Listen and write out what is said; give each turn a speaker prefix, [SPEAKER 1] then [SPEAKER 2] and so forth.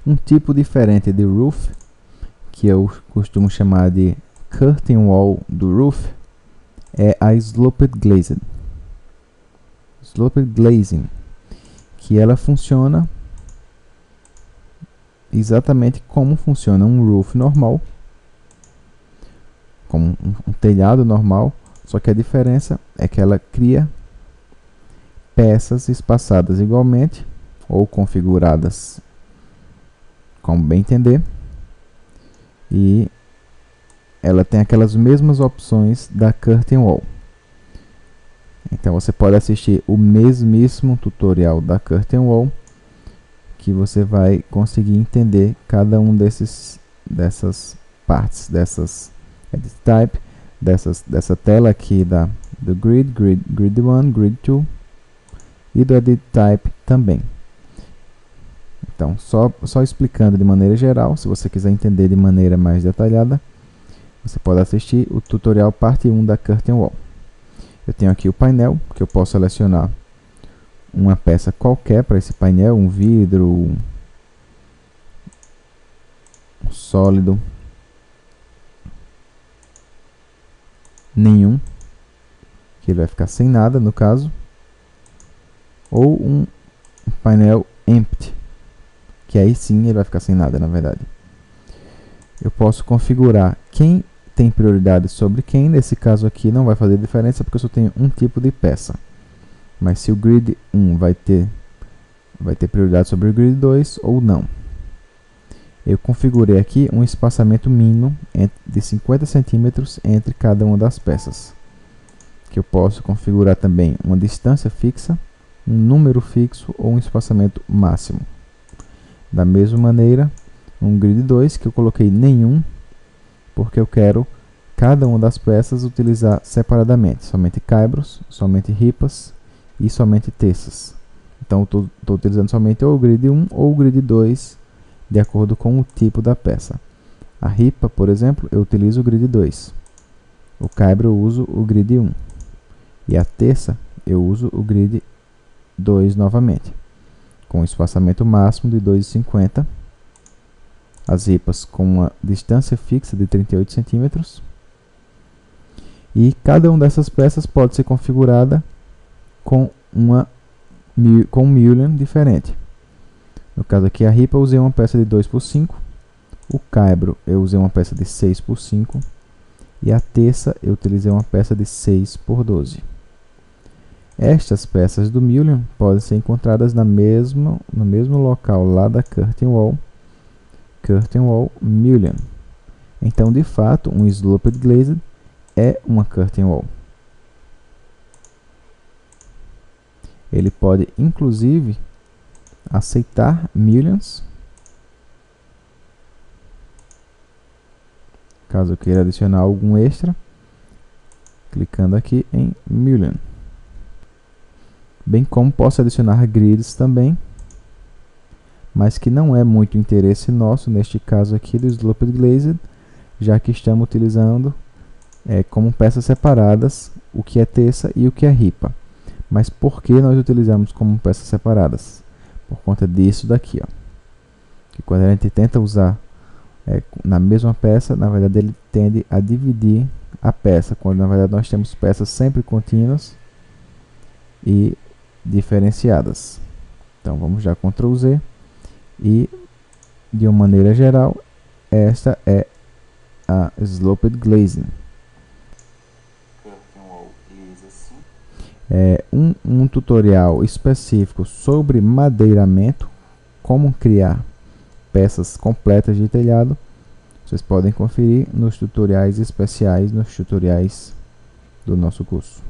[SPEAKER 1] Um tipo diferente de roof, que eu costumo chamar de curtain wall do roof, é a sloped glazing. Sloped glazing, que ela funciona exatamente como funciona um roof normal, como um telhado normal, só que a diferença é que ela cria peças espaçadas igualmente ou configuradas como bem entender, e ela tem aquelas mesmas opções da curtain wall. Então você pode assistir o mesmíssimo tutorial da curtain wall, que você vai conseguir entender cada um dessas partes, dessas edit type, dessa tela aqui do grid 1, grid 2 e do edit type também. Então, só explicando de maneira geral, se você quiser entender de maneira mais detalhada, você pode assistir o tutorial parte 1 da curtain wall. Eu tenho aqui o painel, que eu posso selecionar uma peça qualquer para esse painel, um vidro, um sólido, nenhum, que ele vai ficar sem nada no caso, ou um painel empty, que aí sim ele vai ficar sem nada na verdade. Eu posso configurar quem tem prioridade sobre quem. Nesse caso aqui não vai fazer diferença porque eu só tenho um tipo de peça. Mas se o grid 1 vai ter prioridade sobre o grid 2 ou não. Eu configurei aqui um espaçamento mínimo de 50 centímetros entre cada uma das peças. Que eu posso configurar também uma distância fixa, um número fixo ou um espaçamento máximo. Da mesma maneira, um grid 2 que eu coloquei nenhum, porque eu quero cada uma das peças utilizar separadamente, somente caibros, somente ripas e somente terças. Então estou utilizando somente ou o grid 1 ou o grid 2, de acordo com o tipo da peça. A ripa, por exemplo, eu utilizo o grid 2. O caibro eu uso o grid 1. E a terça eu uso o grid 2 novamente, com um espaçamento máximo de 2,50. As ripas com uma distância fixa de 38 centímetros. E cada uma dessas peças pode ser configurada com um mullion diferente. No caso aqui, a ripa eu usei uma peça de 2x5. O caibro eu usei uma peça de 6x5. E a terça eu utilizei uma peça de 6x12. Estas peças do mullion podem ser encontradas no mesmo local lá da curtain wall mullion. Então, de fato, um sloped glazed é uma curtain wall. Ele pode, inclusive, aceitar mullions. Caso eu queira adicionar algum extra, clicando aqui em mullion. Bem como posso adicionar grids também, mas que não é muito interesse nosso neste caso aqui do sloped glazed, já que estamos utilizando como peças separadas o que é terça e o que é ripa. Mas por que nós utilizamos como peças separadas? Por conta disso daqui, ó, que quando a gente tenta usar na mesma peça, na verdade ele tende a dividir a peça, quando na verdade nós temos peças sempre contínuas e diferenciadas. Então vamos já Ctrl Z. E, de uma maneira geral, esta é a sloped glazing. Um tutorial específico sobre madeiramento, como criar peças completas de telhado, vocês podem conferir nos tutoriais especiais, nos tutoriais do nosso curso.